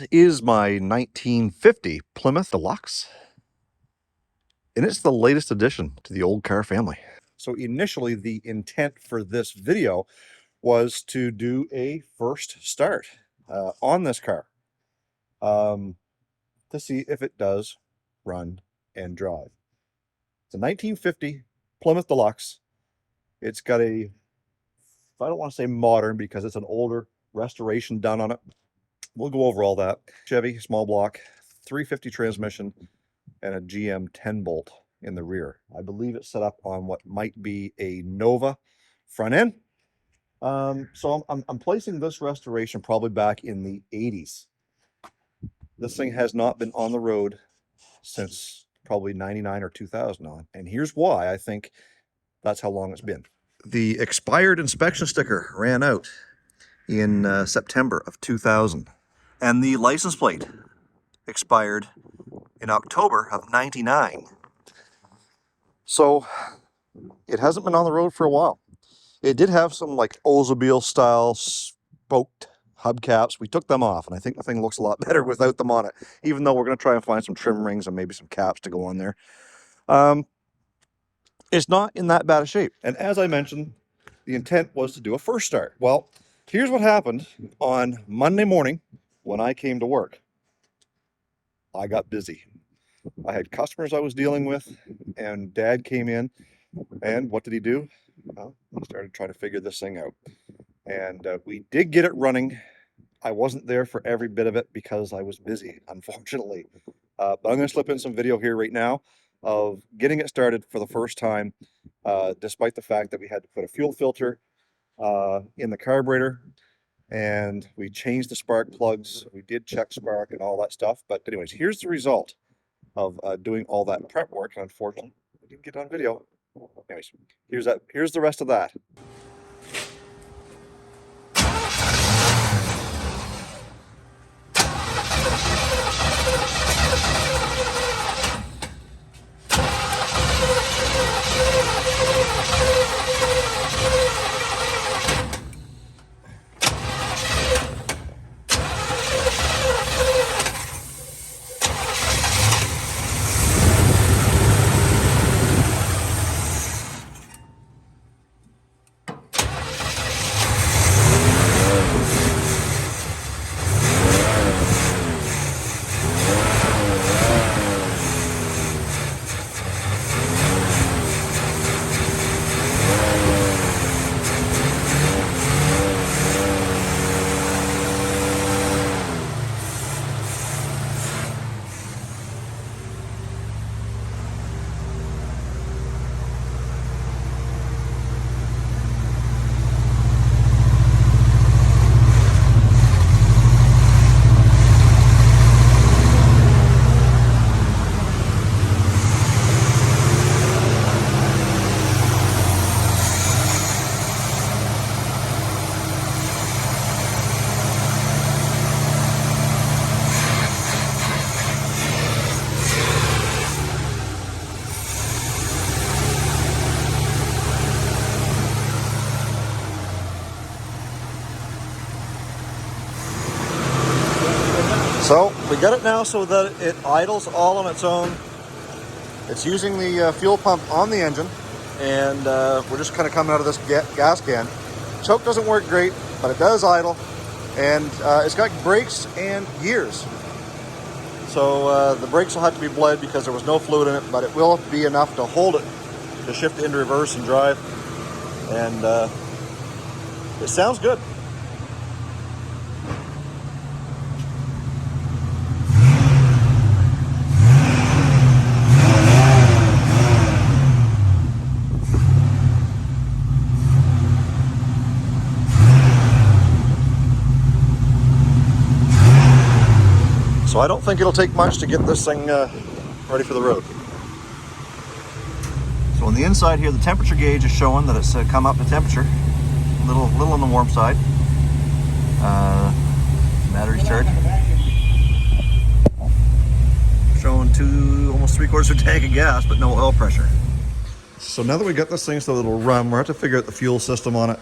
This is my 1950 Plymouth Deluxe, and it's the latest addition to the Olde Carr family. So initially, the intent for this video was to do a first start on this car to see if it does run and drive. It's a 1950 Plymouth Deluxe. It's got a, I don't want to say modern because it's an older restoration done on it. We'll go over all that. Chevy small block, 350 transmission, and a GM 10-bolt in the rear. I believe it's set up on what might be a Nova front end. So I'm placing this restoration probably back in the 80s. This thing has not been on the road since probably 99 or 2000 on. And here's why I think that's how long it's been. The expired inspection sticker ran out in September of 2000. And the license plate expired in October of 99. So it hasn't been on the road for a while. It did have some like Oldsmobile style spoked hubcaps. We took them off, and I think the thing looks a lot better without them on it, even though we're going to try and find some trim rings and maybe some caps to go on there. It's not in that bad a shape. And as I mentioned, the intent was to do a first start. Well, here's what happened on Monday morning when I came to work. I got busy. I had customers I was dealing with, and Dad came in, and what did he do? Well, he started trying to figure this thing out. And we did get it running. I wasn't there for every bit of it because I was busy, unfortunately. But I'm going to slip in some video here right now of getting it started for the first time, despite the fact that we had to put a fuel filter in the carburetor, and we changed the spark plugs. We did check spark and all that stuff. But anyways, here's the result of doing all that prep work. And unfortunately, we didn't get on video. Anyways, here's the rest of that. So we got it now so that it idles all on its own. It's using the fuel pump on the engine, and we're just kind of coming out of this gas can. Choke doesn't work great, but it does idle, and it's got brakes and gears. So the brakes will have to be bled because there was no fluid in it, but it will be enough to hold it to shift it into reverse and drive. And it sounds good. So I don't think it'll take much to get this thing ready for the road. So on the inside here, the temperature gauge is showing that it's come up to temperature, a little on the warm side. Battery charge. Showing almost 3/4 of a tank of gas, but no oil pressure. So now that we got this thing so that it'll run, we're going to have to figure out the fuel system on it.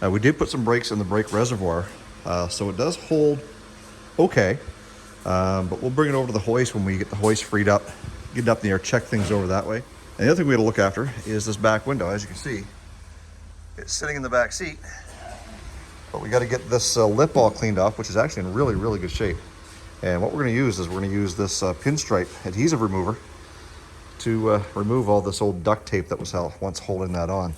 We did put some brakes in the brake reservoir, so it does hold okay. But we'll bring it over to the hoist when we get the hoist freed up, get it up in the air, check things over that way. And the other thing we got to look after is this back window. As you can see, it's sitting in the back seat, but we got to get this lip all cleaned off, which is actually in really, really good shape. And what we're going to use is we're going to use this pinstripe adhesive remover to remove all this old duct tape that was once holding that on.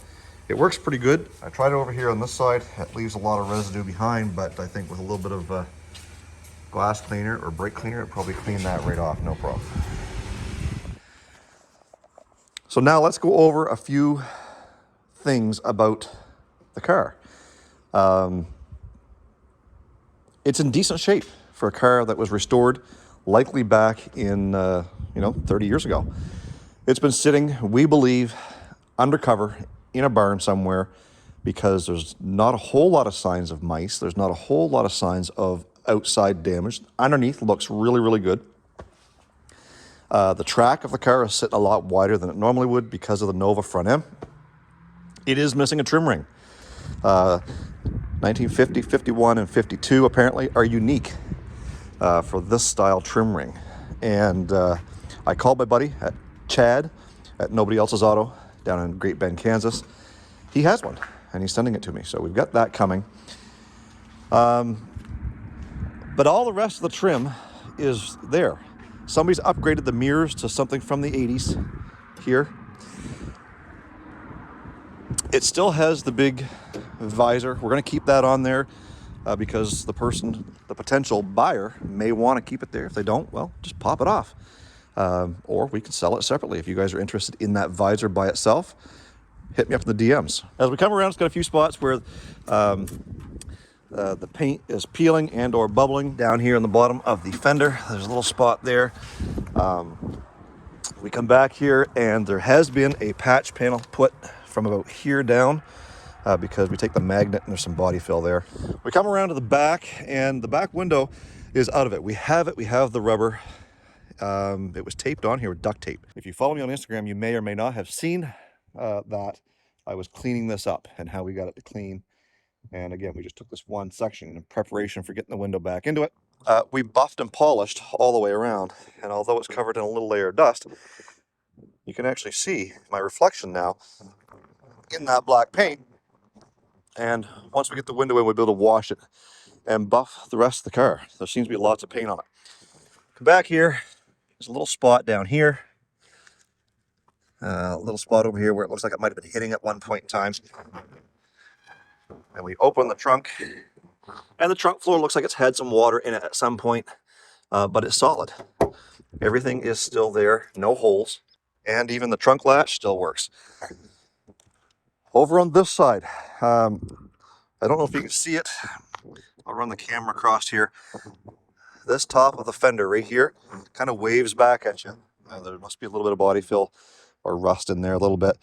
It works pretty good. I tried it over here on this side. It leaves a lot of residue behind, but I think with a little bit of glass cleaner or brake cleaner, it'll probably clean that right off, no problem. So now let's go over a few things about the car. It's in decent shape for a car that was restored, likely back in 30 years ago. It's been sitting, we believe, undercover in a barn somewhere because there's not a whole lot of signs of mice. There's not a whole lot of signs of outside damage. Underneath looks really, really good. The track of the car is sitting a lot wider than it normally would because of the Nova front end. It is missing a trim ring. 1950, 51, and 52 apparently are unique for this style trim ring. And I called my buddy at Chad at Nobody Else's Auto down in Great Bend, Kansas. He has one and he's sending it to me. So we've got that coming. But all the rest of the trim is there. Somebody's upgraded the mirrors to something from the 80s here. It still has the big visor. We're going to keep that on there because the potential buyer may want to keep it there. If they don't, well, just pop it off. Or we can sell it separately. If you guys are interested in that visor by itself, hit me up in the DMs. As we come around, it's got a few spots where the paint is peeling and or bubbling. Down here on the bottom of the fender, there's a little spot there. We come back here and there has been a patch panel put from about here down because we take the magnet and there's some body fill there. We come around to the back and the back window is out of it. We have the rubber. It was taped on here with duct tape. If you follow me on Instagram, you may or may not have seen that I was cleaning this up and how we got it to clean. And again, we just took this one section in preparation for getting the window back into it. We buffed and polished all the way around. And although it's covered in a little layer of dust, you can actually see my reflection now in that black paint. And once we get the window in, we'll be able to wash it and buff the rest of the car. There seems to be lots of paint on it. Come back here. There's a little spot down here. A little spot over here where it looks like it might have been hitting at one point in time. And we open the trunk, and the trunk floor looks like it's had some water in it at some point, but it's solid. Everything is still there, no holes, and even the trunk latch still works. Over on this side, I don't know if you can see it. I'll run the camera across here. This top of the fender right here kind of waves back at you. There must be a little bit of body fill or rust in there a little bit.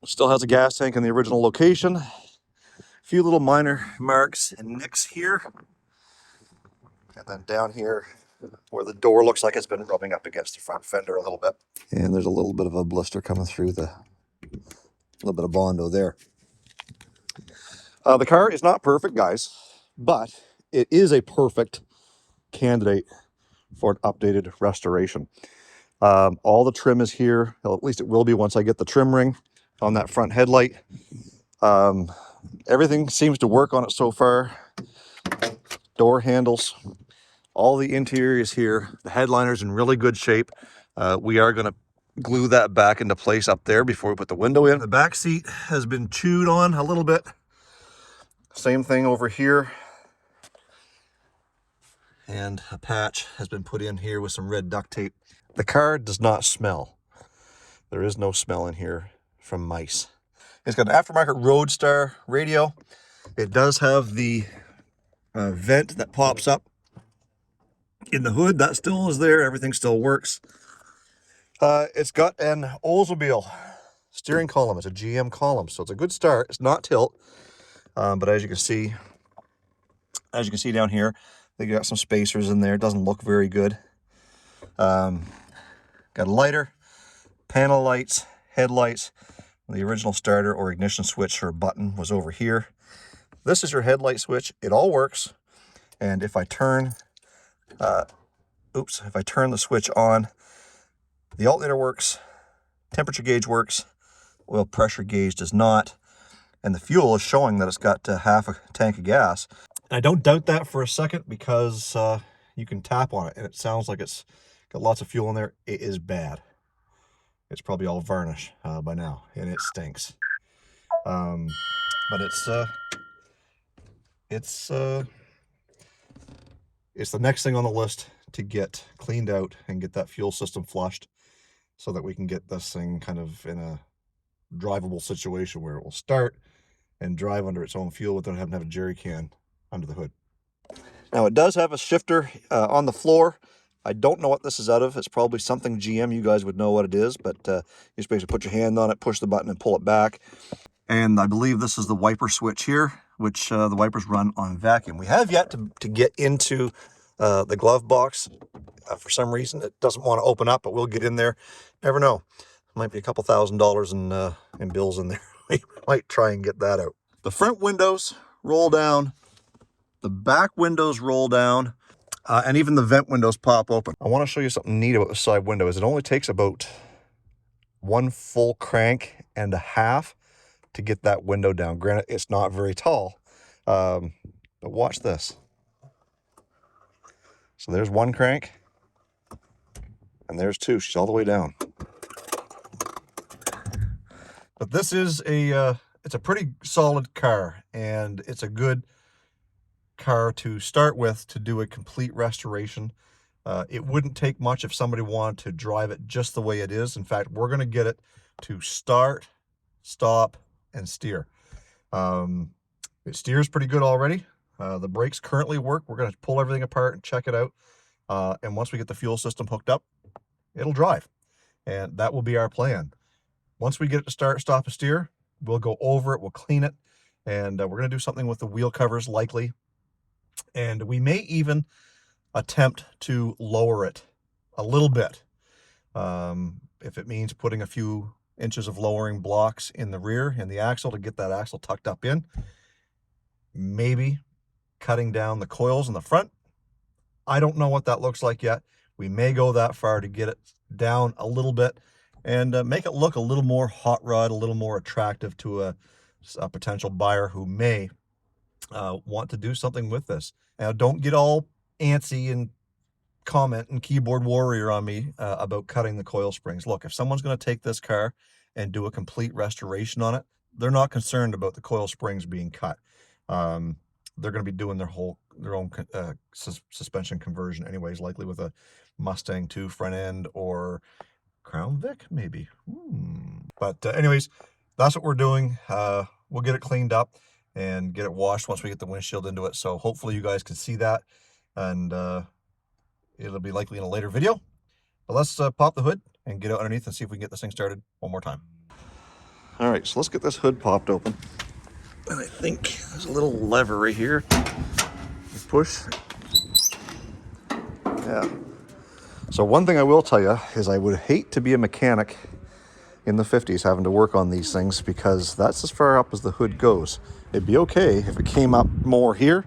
Still has a gas tank in the original location. A few little minor marks and nicks here. And then down here where the door looks like it's been rubbing up against the front fender a little bit. And there's a little bit of a blister coming through a little bit of Bondo there. The car is not perfect, guys, but it is a perfect candidate for an updated restoration. All the trim is here. Well, at least it will be once I get the trim ring on that front headlight. Everything seems to work on it so far. Door handles, all the interior is here. The headliner's in really good shape. We are going to glue that back into place up there before we put the window in. The back seat has been chewed on a little bit. Same thing over here. And a patch has been put in here with some red duct tape. The car does not smell. There is no smell in here from mice. It's got an aftermarket Roadstar radio. It does have the vent that pops up in the hood. That still is there. Everything still works. It's got an Oldsmobile steering column. It's a GM column, so it's a good start. It's not tilt, but as you can see down here, they got some spacers in there. It doesn't look very good. Got a lighter, panel lights, headlights. The original starter or ignition switch or button was over here. This is your headlight switch. It all works. And if I turn, if I turn the switch on, the alternator works, temperature gauge works, oil pressure gauge does not, and the fuel is showing that it's got half a tank of gas. And I don't doubt that for a second, because you can tap on it and it sounds like it's got lots of fuel in there. It is bad. It's probably all varnish by now, and it stinks. But it's the next thing on the list to get cleaned out and get that fuel system flushed, so that we can get this thing kind of in a drivable situation where it will start and drive under its own fuel without having to have a jerry can under the hood. Now it does have a shifter on the floor. I don't know what this is out of. It's probably something GM. You guys would know what it is, but you just basically put your hand on it, push the button, and pull it back. And I believe this is the wiper switch here, which the wipers run on vacuum. We have yet to get into the glove box. For some reason, it doesn't want to open up, but we'll get in there. Never know. Might be a couple $1,000s in bills in there. We might try and get that out. The front windows roll down. The back windows roll down. And even the vent windows pop open. I want to show you something neat about the side window. Is it only takes about one full crank and a half to get that window down. Granted, it's not very tall, but watch this. So there's one crank, and there's two. She's all the way down. But this is it's a pretty solid car, and it's a good car to start with to do a complete restoration. It wouldn't take much if somebody wanted to drive it just the way it is. In fact, we're going to get it to start, stop, and steer. It steers pretty good already. The brakes currently work. We're going to pull everything apart and check it out. And once we get the fuel system hooked up, it'll drive. And that will be our plan. Once we get it to start, stop, and steer, we'll go over it, we'll clean it, and we're going to do something with the wheel covers likely. And we may even attempt to lower it a little bit. If it means putting a few inches of lowering blocks in the rear and the axle to get that axle tucked up in. Maybe cutting down the coils in the front. I don't know what that looks like yet. We may go that far to get it down a little bit and make it look a little more hot rod, a little more attractive to a potential buyer who may want to do something with this. Now, don't get all antsy and comment and keyboard warrior on me about cutting the coil springs. Look, if someone's going to take this car and do a complete restoration on it, they're not concerned about the coil springs being cut. They're going to be doing their own suspension conversion anyways, likely with a Mustang 2 front end or Crown Vic maybe. But anyways, that's what we're doing. We'll get it cleaned up and get it washed once we get the windshield into it. So hopefully you guys can see that, and it'll be likely in a later video. But let's pop the hood and get out underneath and see if we can get this thing started one more time. All right, so let's get this hood popped open. And I think there's a little lever right here. You push. Yeah. So one thing I will tell you is I would hate to be a mechanic in the 50s having to work on these things, because that's as far up as the hood goes. It'd be okay if it came up more here,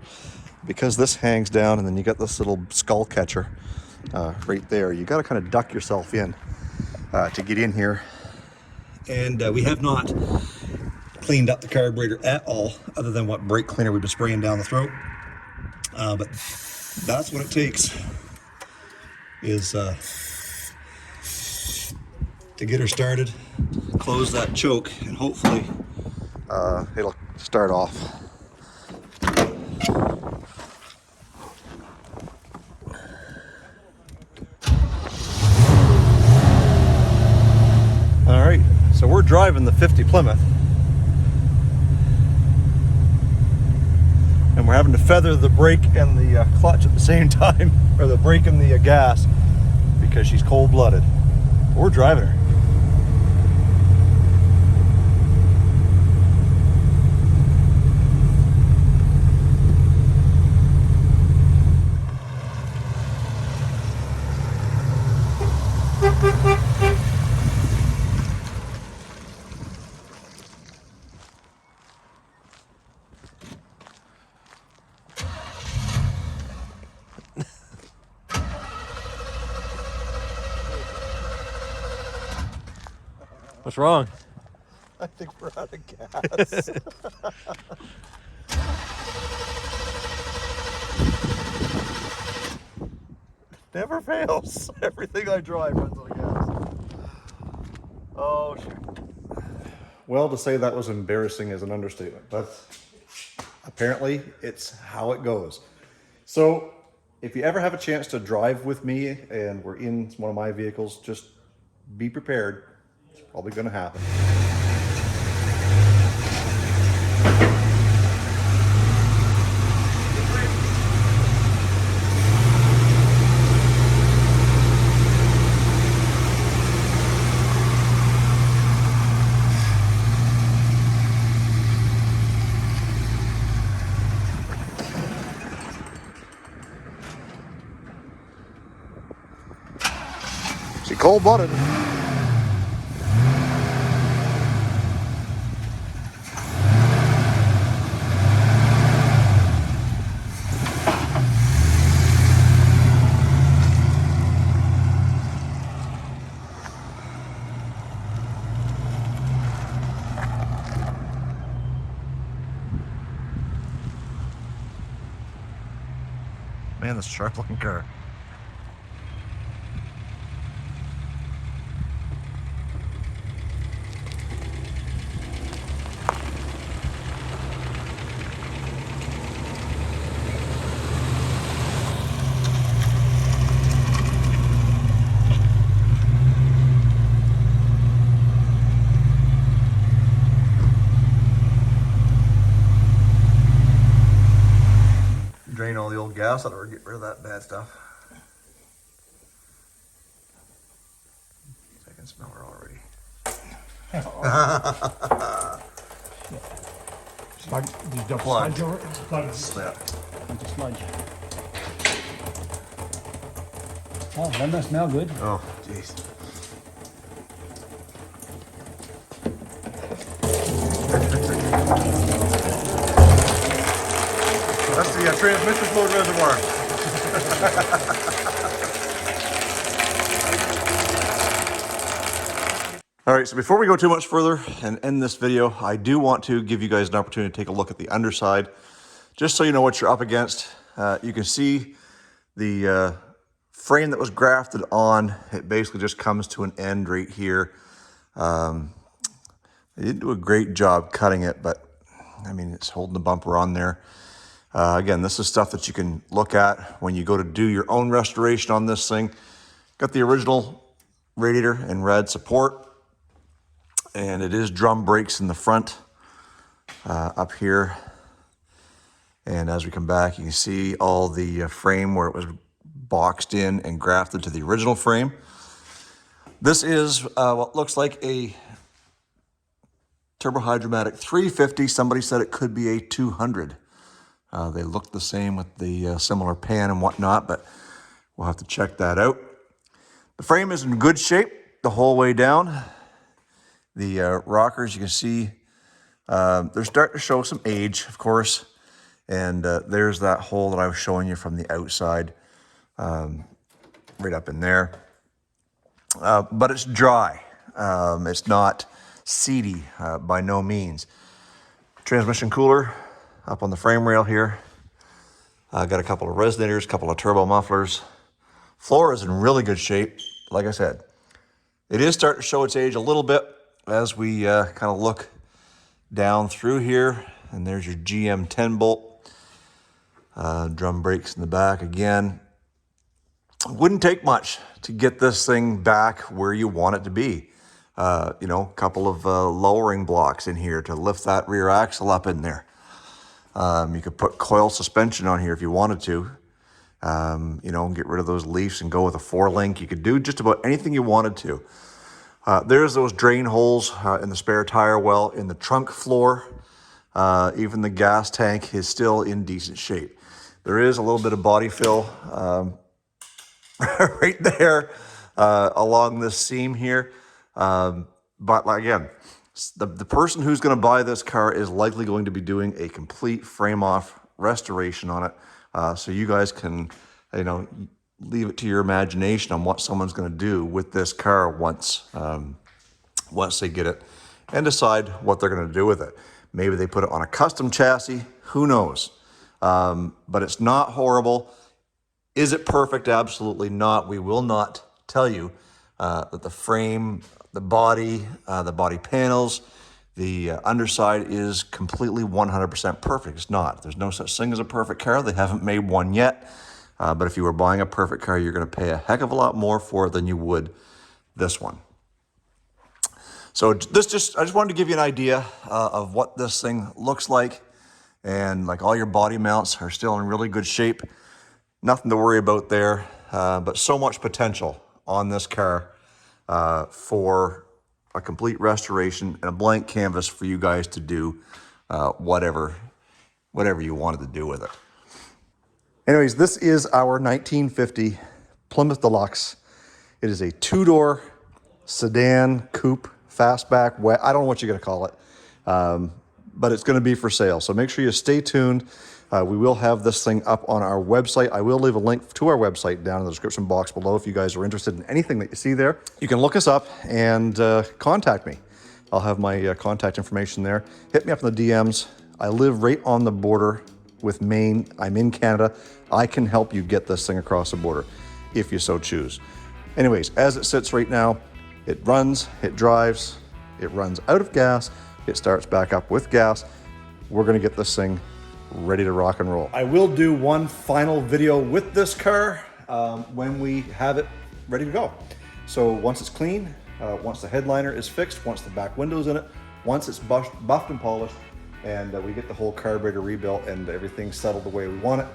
because this hangs down and then you got this little skull catcher right there. You got to kind of duck yourself in to get in here. And we have not cleaned up the carburetor at all, other than what brake cleaner we've been spraying down the throat. But that's what it takes, is to get her started, close that choke, and hopefully it'll start off. All right, so we're driving the 50 Plymouth, and we're having to feather the brake and the clutch at the same time, or the brake and the gas, because she's cold-blooded. We're driving her. What's wrong? I think we're out of gas. Never fails. Everything I drive runs on gas. Oh, shoot. Well, to say that was embarrassing is an understatement, but apparently it's how it goes. So if you ever have a chance to drive with me and we're in one of my vehicles, just be prepared. It's probably going to happen. She cold-blooded. Man, this sharp-looking car. Drain all the old gas out of her, get rid of that bad stuff. I can smell her already. Sludge, you dump Plug. sludge over it? Slip. Bunch of sludge. Oh, that must smell good. Oh, jeez. That's the transmission fluid reservoir. All right, so before we go too much further and end this video, I do want to give you guys an opportunity to take a look at the underside, just so you know what you're up against. You can see the frame that was grafted on. It basically just comes to an end right here. They didn't do a great job cutting it, but I mean, it's holding the bumper on there. Again, this is stuff that you can look at when you go to do your own restoration on this thing. Got the original radiator and red support, and it is drum brakes in the front up here. And as we come back, you can see all the frame where it was boxed in and grafted to the original frame. This is what looks like a Turbo-Hydromatic 350. Somebody said it could be a 200. They look the same with the similar pan and whatnot, but we'll have to check that out. The frame is in good shape the whole way down. The rockers, you can see, they're starting to show some age, of course. And there's that hole that I was showing you from the outside, right up in there. But it's dry. It's not seedy by no means. Transmission cooler up on the frame rail here. Got a couple of resonators, a couple of turbo mufflers. Floor is in really good shape. Like I said, it is starting to show its age a little bit as we kind of look down through here. And there's your GM 10 bolt. Drum brakes in the back again. Wouldn't take much to get this thing back where you want it to be. You know, a couple of lowering blocks in here to lift that rear axle up in there. You could put coil suspension on here if you wanted to. You know, get rid of those leafs and go with a 4-link. You could do just about anything you wanted to. There's those drain holes in the spare tire well, in the trunk floor. Even the gas tank is still in decent shape. There is a little bit of body fill right there along this seam here. But again, the person who's going to buy this car is likely going to be doing a complete frame-off restoration on it. So you guys can, you know, leave it to your imagination on what someone's going to do with this car once once they get it and decide what they're going to do with it. Maybe they put it on a custom chassis, who knows? But it's not horrible. Is it perfect? Absolutely not. We will not tell you that the frame, the body panels, the underside is completely 100% perfect. It's not. There's no such thing as a perfect car. They haven't made one yet. But if you were buying a perfect car, you're going to pay a heck of a lot more for it than you would this one. So I just wanted to give you an idea of what this thing looks like. And like all your body mounts are still in really good shape. Nothing to worry about there, but so much potential on this car for a complete restoration and a blank canvas for you guys to do whatever you wanted to do with it. Anyways, this is our 1950 Plymouth Deluxe. It is a two-door sedan, coupe, fastback, I don't know what you're going to call it, but it's going to be for sale. So make sure you stay tuned. We will have this thing up on our website. I will leave a link to our website down in the description box below if you guys are interested in anything that you see there. You can look us up and contact me. I'll have my contact information there. Hit me up in the DMs. I live right on the border with Maine. I'm in Canada. I can help you get this thing across the border if you so choose. Anyways, as it sits right now, it runs, it drives, it runs out of gas, it starts back up with gas. We're gonna get this thing ready to rock and roll. I will do one final video with this car when we have it ready to go. So once it's clean, once the headliner is fixed, once the back window's in it, once it's buffed and polished, and we get the whole carburetor rebuilt and everything settled the way we want it,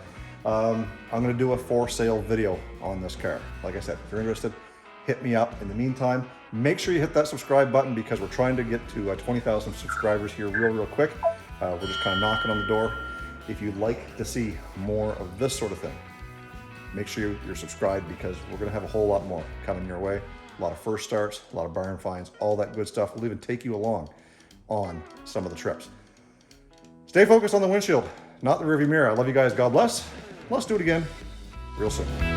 I'm gonna do a for sale video on this car. Like I said, if you're interested, hit me up. In the meantime, make sure you hit that subscribe button because we're trying to get to 20,000 subscribers here real quick. We're just kind of knocking on the door. If you'd like to see more of this sort of thing, make sure you're subscribed because we're gonna have a whole lot more coming your way. A lot of first starts, a lot of barn finds, all that good stuff. We'll even take you along on some of the trips. Stay focused on the windshield, not the rearview mirror. I love you guys. God bless. Let's do it again real soon.